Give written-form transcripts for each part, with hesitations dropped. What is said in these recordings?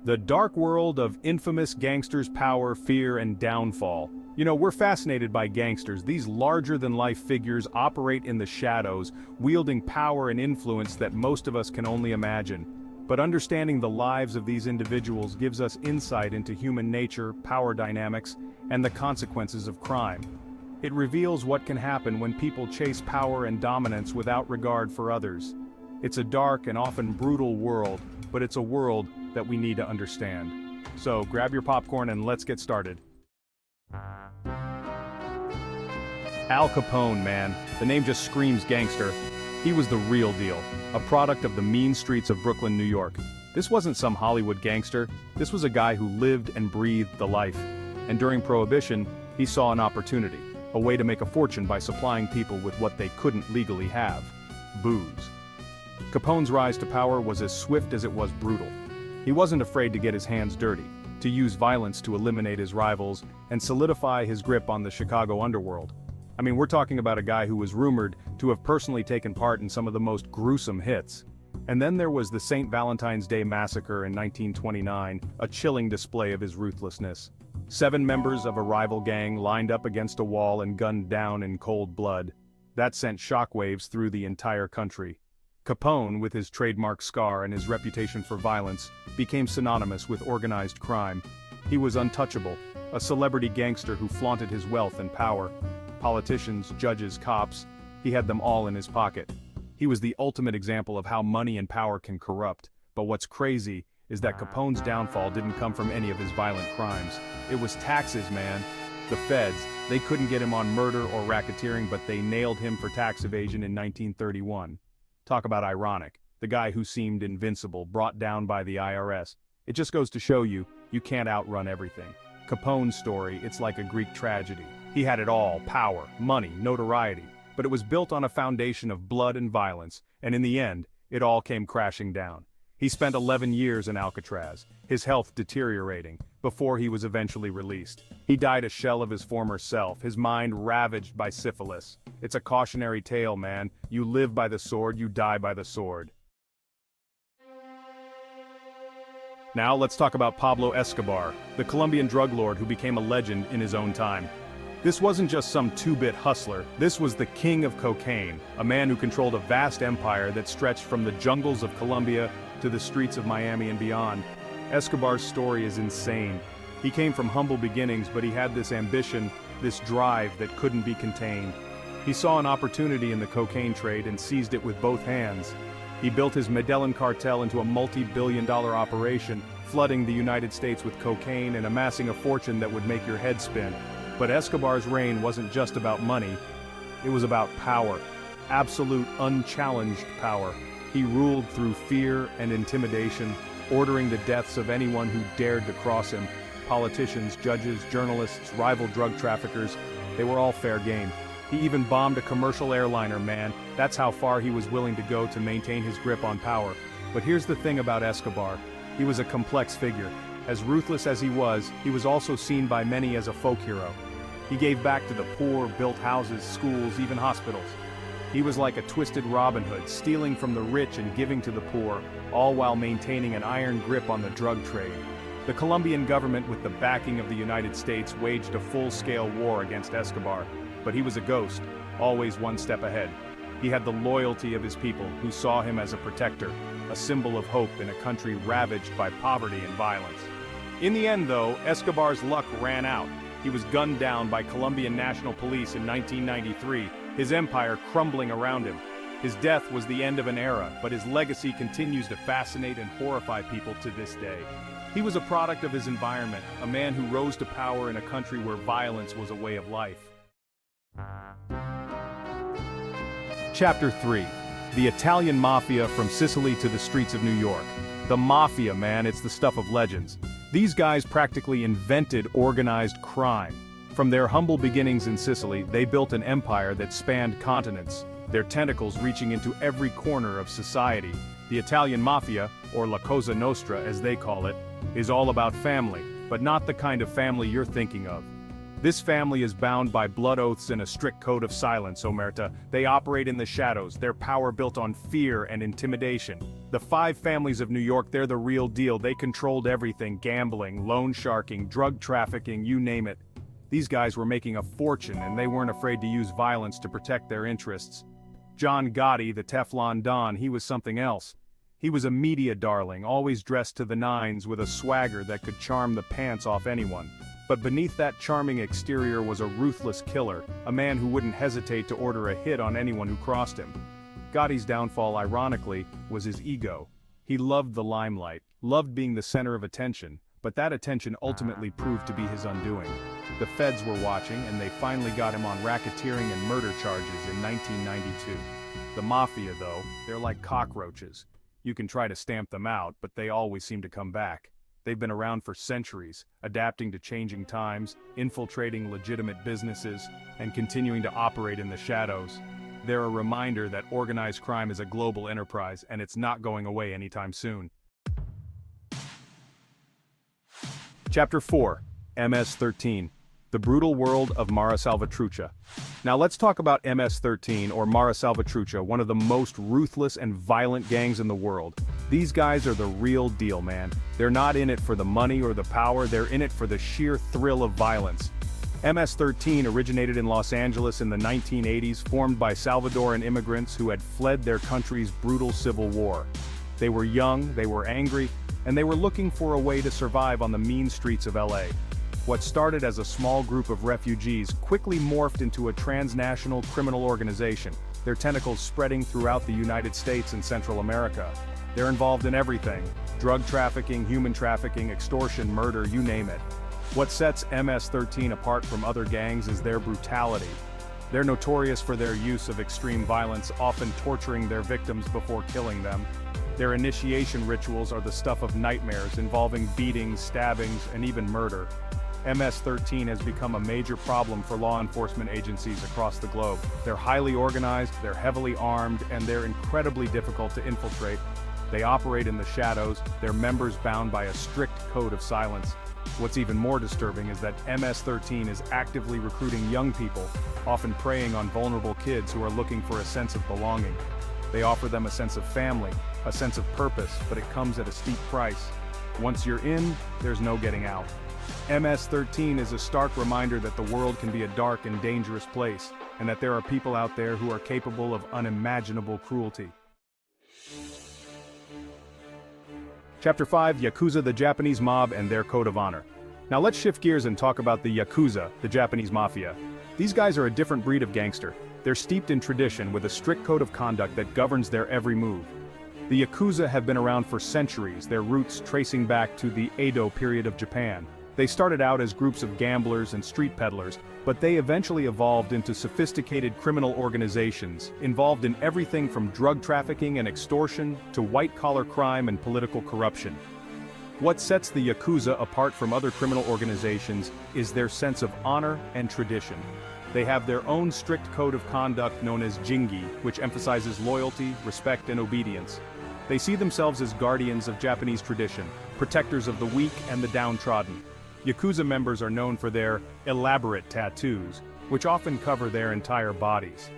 The dark world of infamous gangsters' power, fear, and downfall. You know, we're fascinated by gangsters. These larger-than-life figures operate in the shadows, wielding power and influence that most of us can only imagine. But understanding the lives of these individuals gives us insight into human nature, power dynamics, and the consequences of crime. It reveals what can happen when people chase power and dominance without regard for others. It's a dark and often brutal world, but it's a world that we need to understand. So grab your popcorn and let's get started. Al Capone, man, the name just screams gangster. He was the real deal, a product of the mean streets of Brooklyn, New York. This wasn't some Hollywood gangster, this was a guy who lived and breathed the life. And during Prohibition, he saw an opportunity, a way to make a fortune by supplying people with what they couldn't legally have: booze. Capone's rise to power was as swift as it was brutal. He wasn't afraid to get his hands dirty, to use violence to eliminate his rivals, and solidify his grip on the Chicago underworld. I mean, we're talking about a guy who was rumored to have personally taken part in some of the most gruesome hits. And then there was the St. Valentine's Day Massacre in 1929, a chilling display of his ruthlessness. 7 members of a rival gang lined up against a wall and gunned down in cold blood. That sent shockwaves through the entire country. Capone, with his trademark scar and his reputation for violence, became synonymous with organized crime. He was untouchable, a celebrity gangster who flaunted his wealth and power. Politicians, judges, cops, he had them all in his pocket. He was the ultimate example of how money and power can corrupt. But what's crazy is that Capone's downfall didn't come from any of his violent crimes. It was taxes, man. The feds, they couldn't get him on murder or racketeering, but they nailed him for tax evasion in 1931. Talk about ironic. The guy who seemed invincible, brought down by the IRS. It just goes to show you, you can't outrun everything. Capone's story, it's like a Greek tragedy. He had it all: power, money, notoriety. But it was built on a foundation of blood and violence, and in the end, it all came crashing down. He spent 11 years in Alcatraz, his health deteriorating, before he was eventually released. He died a shell of his former self, his mind ravaged by syphilis. It's a cautionary tale, man. You live by the sword, you die by the sword. Now let's talk about Pablo Escobar, the Colombian drug lord who became a legend in his own time. This wasn't just some two-bit hustler, this was the king of cocaine, a man who controlled a vast empire that stretched from the jungles of Colombia to the streets of Miami and beyond. Escobar's story is insane. He came from humble beginnings, but he had this ambition, this drive that couldn't be contained. He saw an opportunity in the cocaine trade and seized it with both hands. He built his Medellin cartel into a multi-billion-dollar operation, flooding the United States with cocaine and amassing a fortune that would make your head spin. But Escobar's reign wasn't just about money, it was about power. Absolute, unchallenged power. He ruled through fear and intimidation, ordering the deaths of anyone who dared to cross him. Politicians, judges, journalists, rival drug traffickers, they were all fair game. He even bombed a commercial airliner, man. That's how far he was willing to go to maintain his grip on power. But here's the thing about Escobar. He was a complex figure. As ruthless as he was also seen by many as a folk hero. He gave back to the poor, built houses, schools, even hospitals. He was like a twisted Robin Hood, stealing from the rich and giving to the poor, all while maintaining an iron grip on the drug trade. The Colombian government, with the backing of the United States, waged a full-scale war against Escobar. But he was a ghost, always one step ahead. He had the loyalty of his people, who saw him as a protector, a symbol of hope in a country ravaged by poverty and violence. In the end, though, Escobar's luck ran out. He was gunned down by Colombian National Police in 1993, his empire crumbling around him. His death was the end of an era, but his legacy continues to fascinate and horrify people to this day. He was a product of his environment, a man who rose to power in a country where violence was a way of life. Chapter 3. The Italian Mafia from Sicily to the streets of New York. The Mafia, man, it's the stuff of legends. These guys practically invented organized crime. From their humble beginnings in Sicily, they built an empire that spanned continents, their tentacles reaching into every corner of society. The Italian Mafia, or La Cosa Nostra as they call it, is all about family, but not the kind of family you're thinking of. This family is bound by blood oaths and a strict code of silence, Omerta. They operate in the shadows, their power built on fear and intimidation. The five families of New York, they're the real deal. They controlled everything: gambling, loan sharking, drug trafficking, you name it. These guys were making a fortune, and they weren't afraid to use violence to protect their interests. John Gotti, the Teflon Don, he was something else. He was a media darling, always dressed to the nines with a swagger that could charm the pants off anyone. But beneath that charming exterior was a ruthless killer, a man who wouldn't hesitate to order a hit on anyone who crossed him. Gotti's downfall, ironically, was his ego. He loved the limelight, loved being the center of attention, but that attention ultimately proved to be his undoing. The feds were watching, and they finally got him on racketeering and murder charges in 1992. The mafia, though, they're like cockroaches. You can try to stamp them out, but they always seem to come back. They've been around for centuries, adapting to changing times, infiltrating legitimate businesses, and continuing to operate in the shadows. They're a reminder that organized crime is a global enterprise, and it's not going away anytime soon. Chapter 4, MS-13. The Brutal World of Mara Salvatrucha. Now let's talk about MS-13, or Mara Salvatrucha, one of the most ruthless and violent gangs in the world. These guys are the real deal, man. They're not in it for the money or the power, they're in it for the sheer thrill of violence. MS-13 originated in Los Angeles in the 1980s, formed by Salvadoran immigrants who had fled their country's brutal civil war. They were young, they were angry, and they were looking for a way to survive on the mean streets of LA. What started as a small group of refugees quickly morphed into a transnational criminal organization, their tentacles spreading throughout the United States and Central America. They're involved in everything: drug trafficking, human trafficking, extortion, murder, you name it. What sets MS-13 apart from other gangs is their brutality. They're notorious for their use of extreme violence, often torturing their victims before killing them. Their initiation rituals are the stuff of nightmares, involving beatings, stabbings, and even murder. MS-13 has become a major problem for law enforcement agencies across the globe. They're highly organized, they're heavily armed, and they're incredibly difficult to infiltrate. They operate in the shadows, their members bound by a strict code of silence. What's even more disturbing is that MS-13 is actively recruiting young people, often preying on vulnerable kids who are looking for a sense of belonging. They offer them a sense of family, a sense of purpose, but it comes at a steep price. Once you're in, there's no getting out. MS-13 is a stark reminder that the world can be a dark and dangerous place, and that there are people out there who are capable of unimaginable cruelty. Chapter 5, Yakuza, the Japanese Mob and Their Code of Honor. Now let's shift gears and talk about the Yakuza, the Japanese Mafia. These guys are a different breed of gangster. They're steeped in tradition with a strict code of conduct that governs their every move. The Yakuza have been around for centuries, their roots tracing back to the Edo period of Japan. They started out as groups of gamblers and street peddlers, but they eventually evolved into sophisticated criminal organizations, involved in everything from drug trafficking and extortion to white-collar crime and political corruption. What sets the Yakuza apart from other criminal organizations is their sense of honor and tradition. They have their own strict code of conduct known as Jingi, which emphasizes loyalty, respect, and obedience. They see themselves as guardians of Japanese tradition, protectors of the weak and the downtrodden. Yakuza members are known for their elaborate tattoos, which often cover their entire bodies.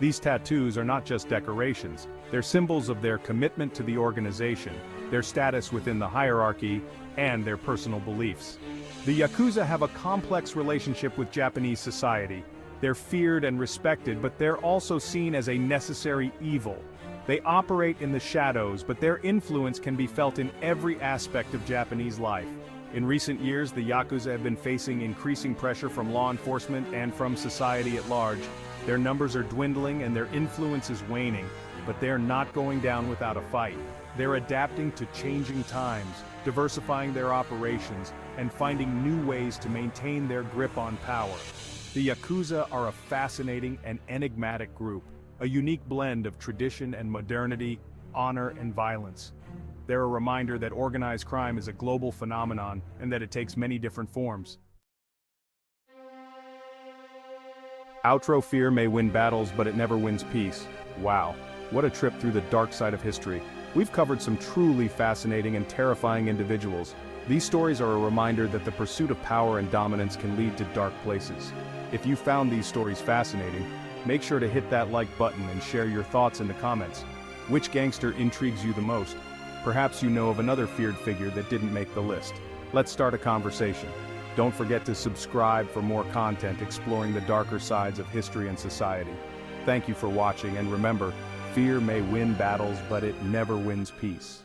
These tattoos are not just decorations, they're symbols of their commitment to the organization, their status within the hierarchy, and their personal beliefs. The Yakuza have a complex relationship with Japanese society. They're feared and respected, but they're also seen as a necessary evil. They operate in the shadows, but their influence can be felt in every aspect of Japanese life. In recent years, the Yakuza have been facing increasing pressure from law enforcement and from society at large. Their numbers are dwindling and their influence is waning, but they're not going down without a fight. They're adapting to changing times, diversifying their operations, and finding new ways to maintain their grip on power. The Yakuza are a fascinating and enigmatic group, a unique blend of tradition and modernity, honor and violence. They're a reminder that organized crime is a global phenomenon and that it takes many different forms. Outro: fear may win battles, but it never wins peace. Wow, what a trip through the dark side of history. We've covered some truly fascinating and terrifying individuals. These stories are a reminder that the pursuit of power and dominance can lead to dark places. If you found these stories fascinating, make sure to hit that like button and share your thoughts in the comments. Which gangster intrigues you the most? Perhaps you know of another feared figure that didn't make the list. Let's start a conversation. Don't forget to subscribe for more content exploring the darker sides of history and society. Thank you for watching, and remember, fear may win battles, but it never wins peace.